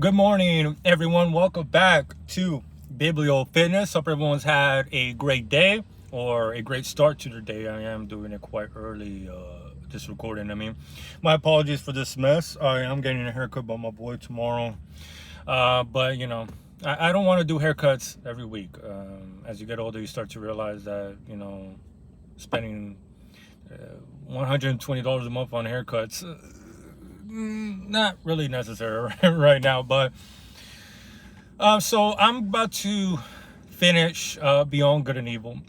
Good morning, everyone. Welcome back to Biblio Fitness. Hope everyone's had a great day or a great start to their day. I am doing it quite early, this recording. My apologies for this mess. I am getting a haircut by my boy tomorrow. But, I don't want to do haircuts every week. As you get older, you start to realize that, spending $120 a month on haircuts, not really necessary right now. But so I'm about to finish Beyond Good and Evil.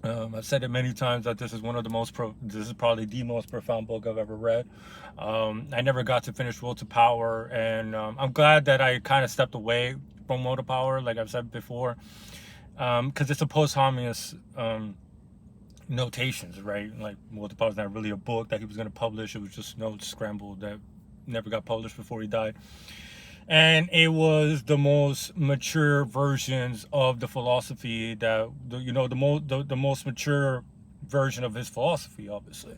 I've said it many times that this is this is probably the most profound book I've ever read. I never got to finish Will to Power, and I'm glad that I kind of stepped away from Will to Power, like I've said before, because it's a posthumous notations, right? Like Will to Power is not really a book that he was going to publish. It was just notes scrambled that never got published before he died. And it was the most mature versions of the philosophy the most mature version of his philosophy, obviously.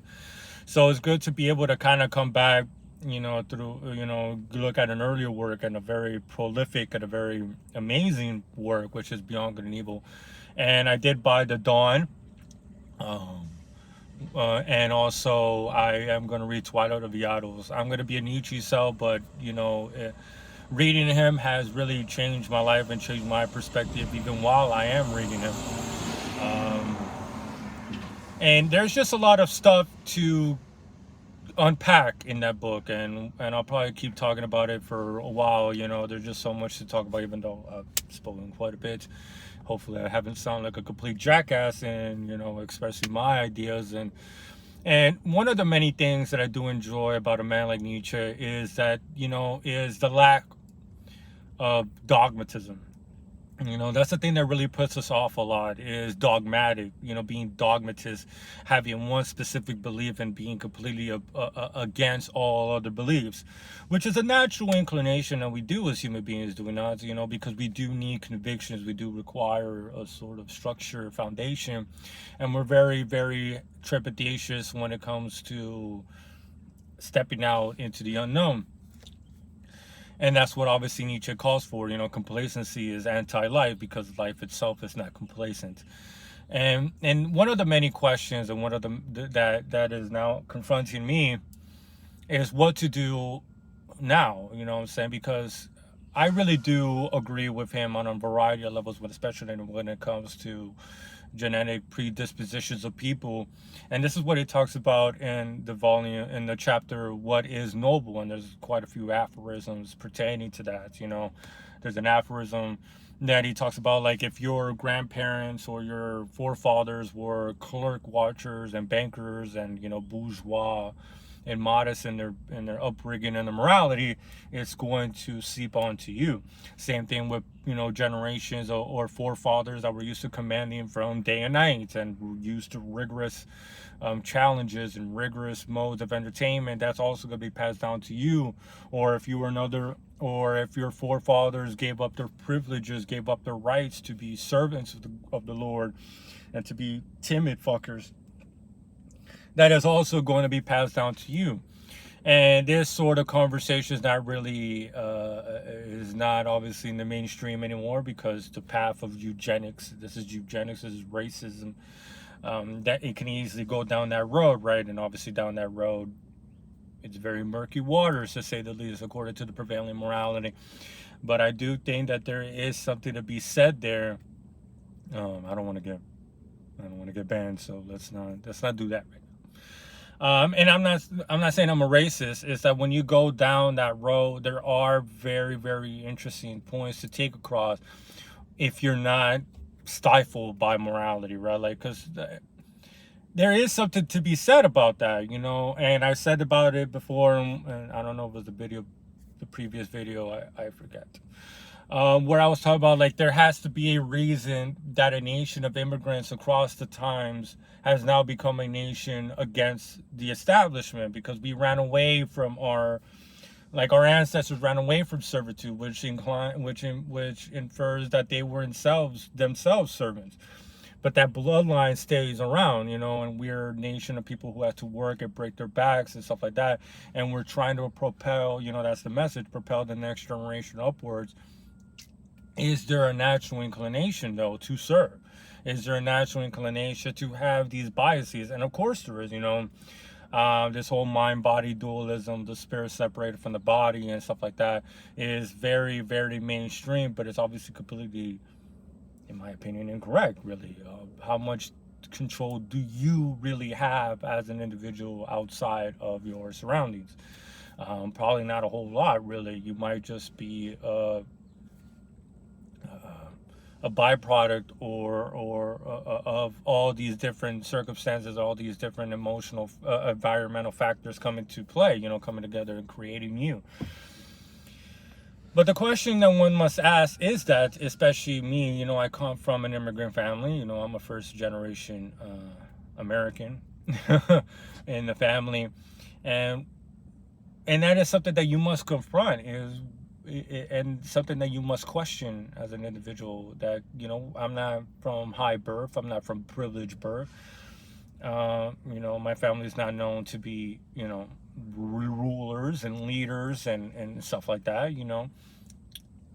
So it's good to be able to kind of come back, through, look at an earlier work and a very prolific and a very amazing work, which is Beyond Good and Evil. And I did buy The Dawn. And also I am going to read Twilight of the Idols. I'm going to be a Nietzsche cell, but reading him has really changed my life and changed my perspective even while I am reading him. Um, and there's just a lot of stuff to unpack in that book, and I'll probably keep talking about it for a while. There's just so much to talk about, even though I've spoken quite a bit. Hopefully I haven't sounded like a complete jackass in, expressing my ideas. And one of the many things that I do enjoy about a man like Nietzsche is that, is the lack of dogmatism. That's the thing that really puts us off a lot, is dogmatic, being dogmatist, having one specific belief and being completely against all other beliefs, which is a natural inclination that we do as human beings, do we not? Because we do need convictions, we do require a sort of structure, foundation, and we're very, very trepidatious when it comes to stepping out into the unknown. And that's what obviously Nietzsche calls for. Complacency is anti-life because life itself is not complacent. And one of the many questions, and one of the that is now confronting me, is what to do now. You know what I'm saying? Because I really do agree with him on a variety of levels, but especially when it comes to genetic predispositions of people. And this is what he talks about in the chapter What is Noble, and there's quite a few aphorisms pertaining to that. There's an aphorism that he talks about, like, if your grandparents or your forefathers were clerk watchers and bankers and bourgeois and modest in their upbringing and their morality, it's going to seep onto you. Same thing with generations or forefathers that were used to commanding from day and night and were used to rigorous challenges and rigorous modes of entertainment. That's also going to be passed down to you. Or if your forefathers gave up their privileges, gave up their rights to be servants of the Lord and to be timid fuckers, that is also going to be passed down to you. And this sort of conversation is not obviously in the mainstream anymore, because the path of eugenics, this is racism, that it can easily go down that road, right? And obviously down that road, it's very murky waters, to say the least, according to the prevailing morality. But I do think that there is something to be said there. I don't want to get banned, so let's not do that right now. And I'm not saying I'm a racist. It's that when you go down that road, there are very, very interesting points to take across if you're not stifled by morality, right? Like, because there is something to be said about that, And I said about it before, and I don't know if it was the previous video, I forget. Where I was talking about, like, there has to be a reason that a nation of immigrants across the times has now become a nation against the establishment, because we ran away from our ancestors ran away from servitude, which infers that they were themselves servants. but that bloodline stays around, you know, and we're a nation of people who have to work and break their backs and stuff like that. And we're trying to propel, you know, that's the message, propel the next generation upwards. Is there a natural inclination, though, to serve? Is there a natural inclination to have these biases? And of course there is, you know, this whole mind-body dualism, the spirit separated from the body and stuff like that is very, very mainstream, but it's obviously completely, in my opinion, incorrect, really. How much control do you really have as an individual outside of your surroundings? Probably not a whole lot, really. You might just be a byproduct or of all these different circumstances, all these different emotional, environmental factors come into play, you know, coming together and creating you. But the question that one must ask is that, especially me, you know, I come from an immigrant family, you know, I'm a first generation American in the family, and that is something that you must confront, and something that you must question as an individual. That, you know, I'm not from high birth, I'm not from privileged birth. You know, my family is not known to be, you know, rulers and leaders and stuff like that, you know,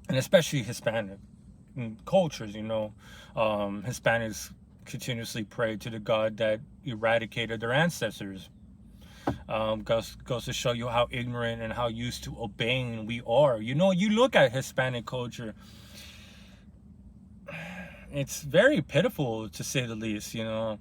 and especially Hispanic cultures, you know. Hispanics continuously pray to the God that eradicated their ancestors. Goes to show you how ignorant and how used to obeying we are. You know, you look at Hispanic culture, it's very pitiful, to say the least. You know,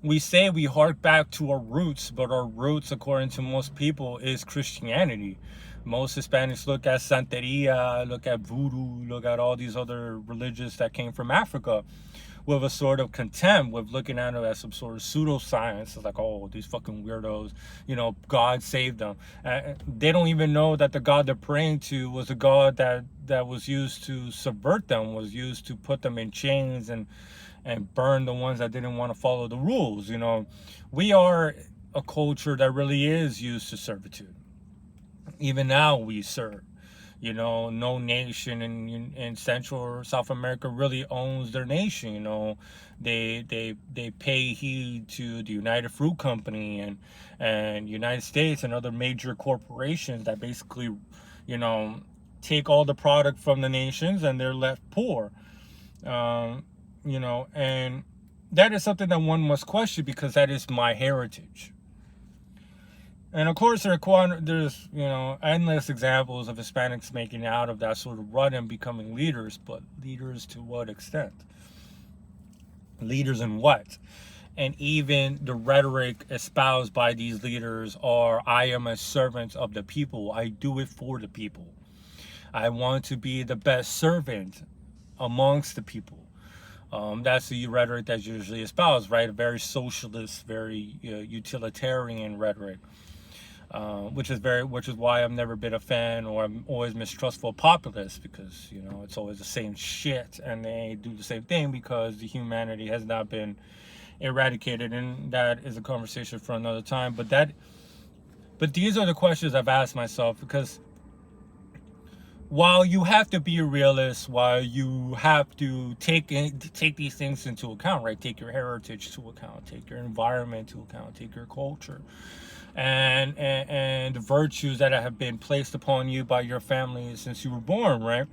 we say we hark back to our roots, but our roots, according to most people, is Christianity. Most Hispanics look at Santeria, look at voodoo, look at all these other religions that came from Africa with a sort of contempt, with looking at it as some sort of pseudoscience. It's like, oh, these fucking weirdos, you know, God saved them. They don't even know that the God they're praying to was a God that was used to subvert them, was used to put them in chains and burn the ones that didn't want to follow the rules. You know, we are a culture that really is used to servitude. Even now we serve. You know, no nation in Central or South America really owns their nation. You know, they pay heed to the United Fruit Company and United States and other major corporations that basically, you know, take all the product from the nations and they're left poor. You know, and that is something that one must question, because that is my heritage. And of course, there's, you know, endless examples of Hispanics making out of that sort of rut and becoming leaders, but leaders to what extent? Leaders in what? And even the rhetoric espoused by these leaders are, I am a servant of the people. I do it for the people. I want to be the best servant amongst the people. That's the rhetoric that's usually espoused, right? A very socialist, very utilitarian rhetoric. Which is why I've never been a fan, or I'm always mistrustful of populists, because, you know, it's always the same shit and they do the same thing because the humanity has not been eradicated, and that is a conversation for another time. But these are the questions I've asked myself, because while you have to be a realist, while you have to take these things into account, right? Take your heritage to account, take your environment to account, take your culture, and the virtues that have been placed upon you by your family since you were born, right?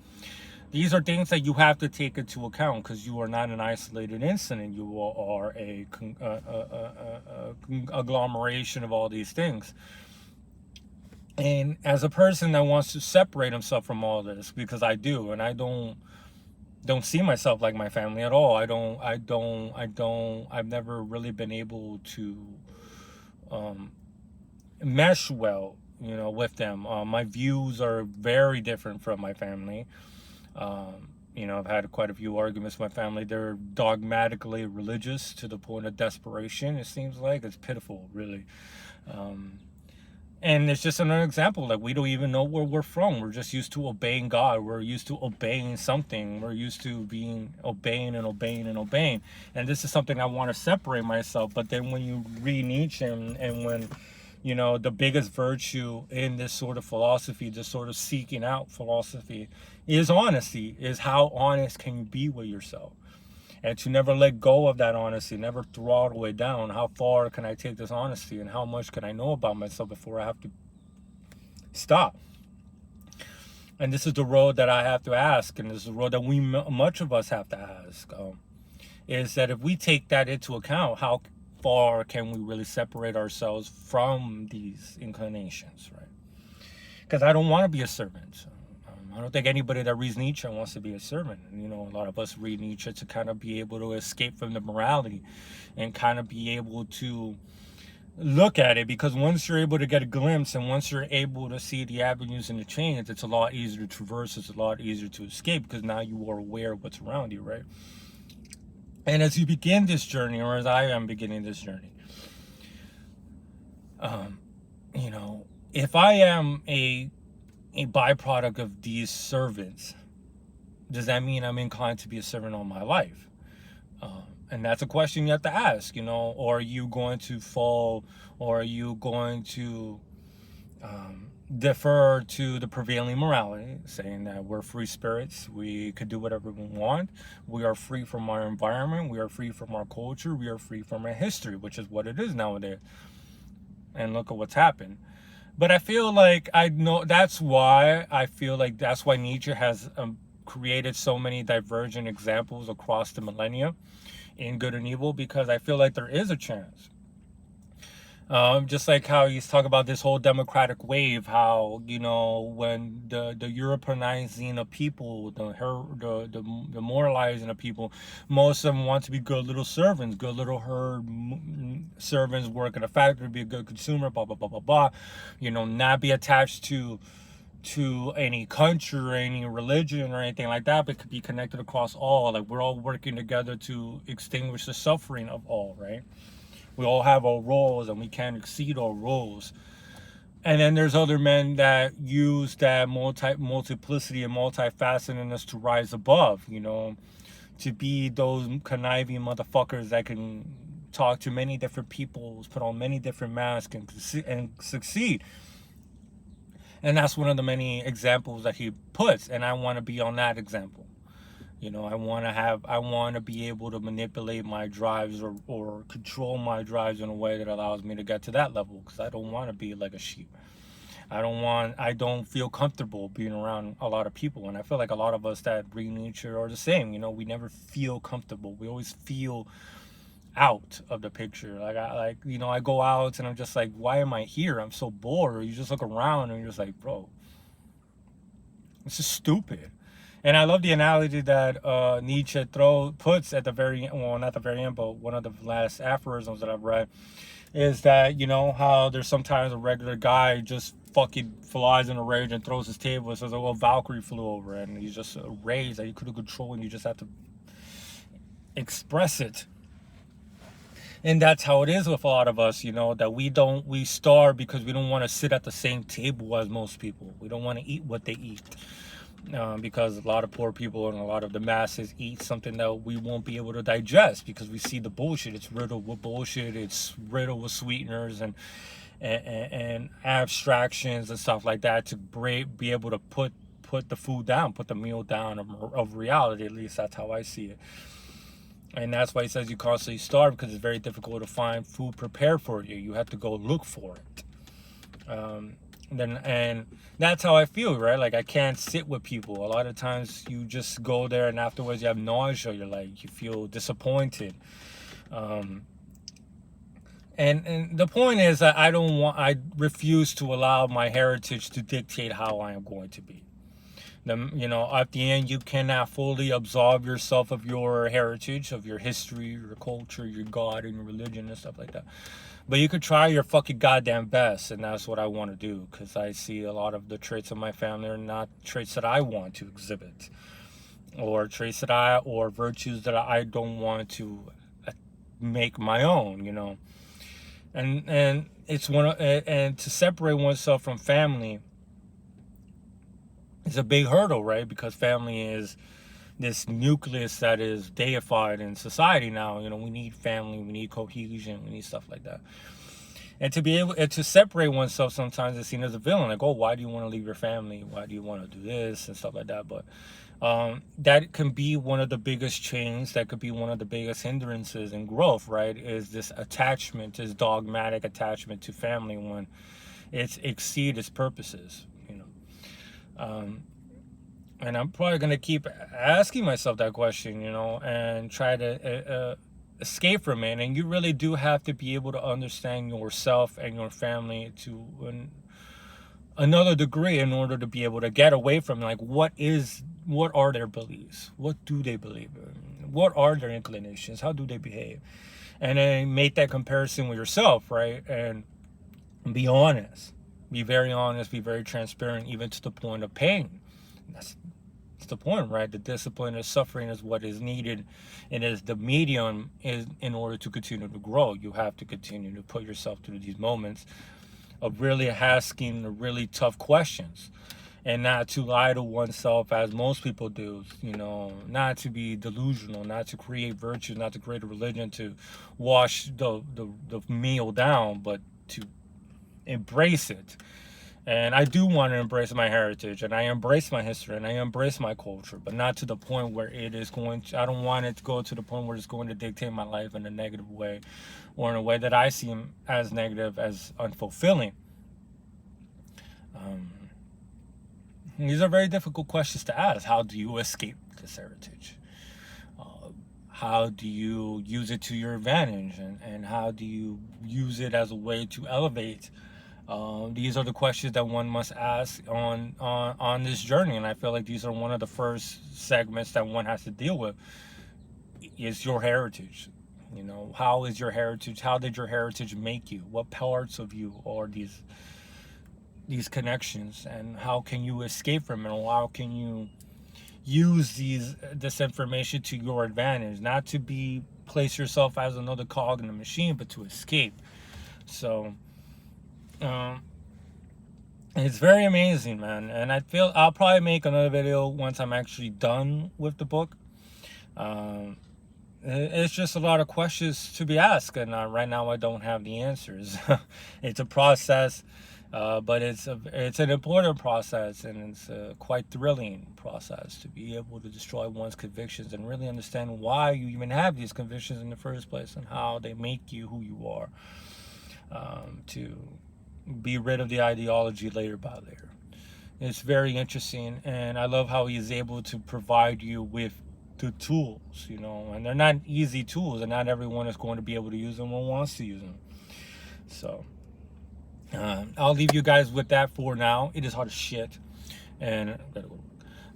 These are things that you have to take into account, because you are not an isolated incident. You are a agglomeration of all these things. And as a person that wants to separate himself from all this, because I do, and I don't see myself like my family at all. I've never really been able to mesh well, you know, with them. My views are very different from my family. You know, I've had quite a few arguments with my family. They're dogmatically religious to the point of desperation. It seems like it's pitiful, really. And it's just another example. Like, we don't even know where we're from. We're just used to obeying God. We're used to obeying something. We're used to obeying and obeying and obeying. And this is something I want to separate myself. But then when you read Nietzsche, and when, you know, the biggest virtue in this sort of philosophy, this sort of seeking out philosophy, is honesty. Is how honest can you be with yourself? and to never let go of that honesty, never throttle it down. How far can I take this honesty, and how much can I know about myself before I have to stop? And this is the road that I have to ask, and this is the road that much of us have to ask, is that if we take that into account, how far can we really separate ourselves from these inclinations, right? Because I don't want to be a servant. I don't think anybody that reads Nietzsche wants to be a servant. And, a lot of us read Nietzsche to kind of be able to escape from the morality and kind of be able to look at it, because once you're able to get a glimpse and once you're able to see the avenues and the chains, it's a lot easier to traverse, it's a lot easier to escape, because now you are aware of what's around you, right? And as you begin this journey, or as I am beginning this journey, if I am a byproduct of these servants, does that mean I'm inclined to be a servant all my life? And that's a question you have to ask, or are you going to fall, or are you going to defer to the prevailing morality, saying that we're free spirits, we could do whatever we want, we are free from our environment, we are free from our culture, we are free from our history, which is what it is nowadays. And look at what's happened. But I feel like that's why Nietzsche has created so many divergent examples across the millennia in good and evil, because I feel like there is a chance. Just like how he's talking about this whole democratic wave, how, when the Europeanizing of people, the moralizing of people, most of them want to be good little servants, good little herd servants, work in a factory, be a good consumer, blah, blah, blah, blah, blah, not be attached to any country or any religion or anything like that, but could be connected across all. Like, we're all working together to extinguish the suffering of all, right? We all have our roles, and we can't exceed our roles. And then there's other men that use that multiplicity and multifacetedness to rise above, to be those conniving motherfuckers that can talk to many different peoples, put on many different masks, and succeed. And that's one of the many examples that he puts, and I want to be on that example. I want to be able to manipulate my drives or control my drives in a way that allows me to get to that level, because I don't want to be like a sheep. I don't feel comfortable being around a lot of people. And I feel like a lot of us that read Nietzsche are the same. We never feel comfortable. We always feel out of the picture. I go out and I'm just like, why am I here? I'm so bored. Or you just look around and you're just like, bro, this is stupid. And I love the analogy that Nietzsche puts at the very end, well, not the very end, but one of the last aphorisms that I've read, is that, how there's sometimes a regular guy just fucking flies in a rage and throws his table and says, oh, well, Valkyrie flew over, and he's just a rage that you could have controlled, and you just have to express it. And that's how it is with a lot of us, that we starve because we don't want to sit at the same table as most people. We don't want to eat what they eat. Because a lot of poor people and a lot of the masses eat something that we won't be able to digest, because we see the bullshit. It's riddled with bullshit. It's riddled with sweeteners and abstractions and stuff like that, to be able to put the food down, put the meal down of reality. At least that's how I see it. And that's why he says you constantly starve, because it's very difficult to find food prepared for you. You have to go look for it. And that's how I feel, right? Like, I can't sit with people. A lot of times you just go there and afterwards you have nausea. You feel disappointed. And the point is that I refuse to allow my heritage to dictate how I am going to be. At the end, you cannot fully absolve yourself of your heritage, of your history, your culture, your God, and your religion and stuff like that. But you could try your fucking goddamn best, and that's what I want to do, because I see a lot of the traits of my family are not traits that I want to exhibit, or traits or virtues that I don't want to make my own, And it's and to separate oneself from family is a big hurdle, right? Because family is this nucleus that is deified in society now. We need family, we need cohesion, we need stuff like that. And to be able and to separate oneself sometimes is seen as a villain. Like, oh, why do you want to leave your family? Why do you want to do this and stuff like that? But that can be one of the biggest chains. That could be one of the biggest hindrances in growth, right? Is this attachment, this dogmatic attachment to family when it's exceed its purposes, you know. And I'm probably gonna keep asking myself that question, you know, and try to escape from it. And you really do have to be able to understand yourself and your family to another degree in order to be able to get away from, like, what are their beliefs, what do they believe in, what are their inclinations, how do they behave, and then make that comparison with yourself, right? And be honest, be very honest, be very transparent, even to the point of pain. That's the point, right? The discipline of suffering is what is needed, and is the medium is in order to continue to grow. You have to continue to put yourself through these moments of really asking the really tough questions, and not to lie to oneself as most people do, you know, not to be delusional, not to create virtue, not to create a religion to wash the meal down, but to embrace it. And I do want to embrace my heritage, and I embrace my history, and I embrace my culture, but not to the point where it is going to, I don't want it to go to the point where it's going to dictate my life in a negative way, or in a way that I see as negative, as unfulfilling. These are very difficult questions to ask. How do you escape this heritage? How do you use it to your advantage? And how do you use it as a way to elevate? These are the questions that one must ask on this journey. And I feel like these are one of the first segments that one has to deal with, is your heritage. You know, how is your heritage? How did your heritage make you? What parts of you are these connections, and how can you escape from it? Or how can you use this information to your advantage, not to be place yourself as another cog in the machine, but to escape. So it's very amazing, man. And I feel I'll probably make another video once I'm actually done with the book. It's just a lot of questions to be asked, and right now I don't have the answers. It's a process, but it's an important process, and it's a quite thrilling process to be able to destroy one's convictions and really understand why you even have these convictions in the first place, and how they make you who you are, to be rid of the ideology layer by layer. It's very interesting, and I love how he's able to provide you with the tools, you know, and they're not easy tools, and not everyone is going to be able to use them or wants to use them. So I'll leave you guys with that for now. It is hard as shit, and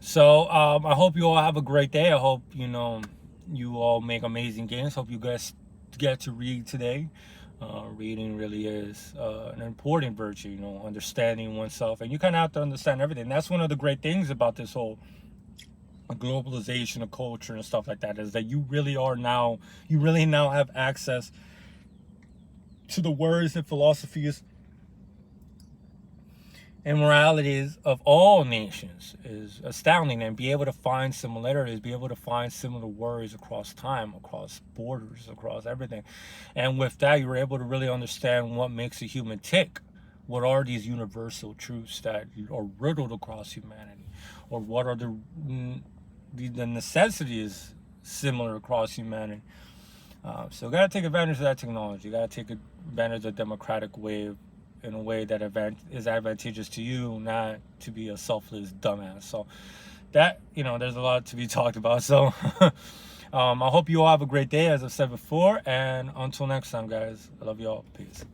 so I hope you all have a great day. I hope, you know, you all make amazing games. Hope you guys get to read today. Reading really is an important virtue, you know, understanding oneself, and you kind of have to understand everything. That's one of the great things about this whole globalization of culture and stuff like that, is that you really now have access to the words and philosophies and moralities of all nations. Is astounding. And be able to find similarities, be able to find similar words across time, across borders, across everything. And with that, you're able to really understand what makes a human tick. What are these universal truths that are riddled across humanity? Or what are the necessities similar across humanity? So gotta take advantage of that technology. Gotta take advantage of the democratic wave in a way that is advantageous to you, not to be a selfless dumbass. So that, you know, there's a lot to be talked about. So I hope you all have a great day, as I've said before, and until next time, guys, I love you all. Peace.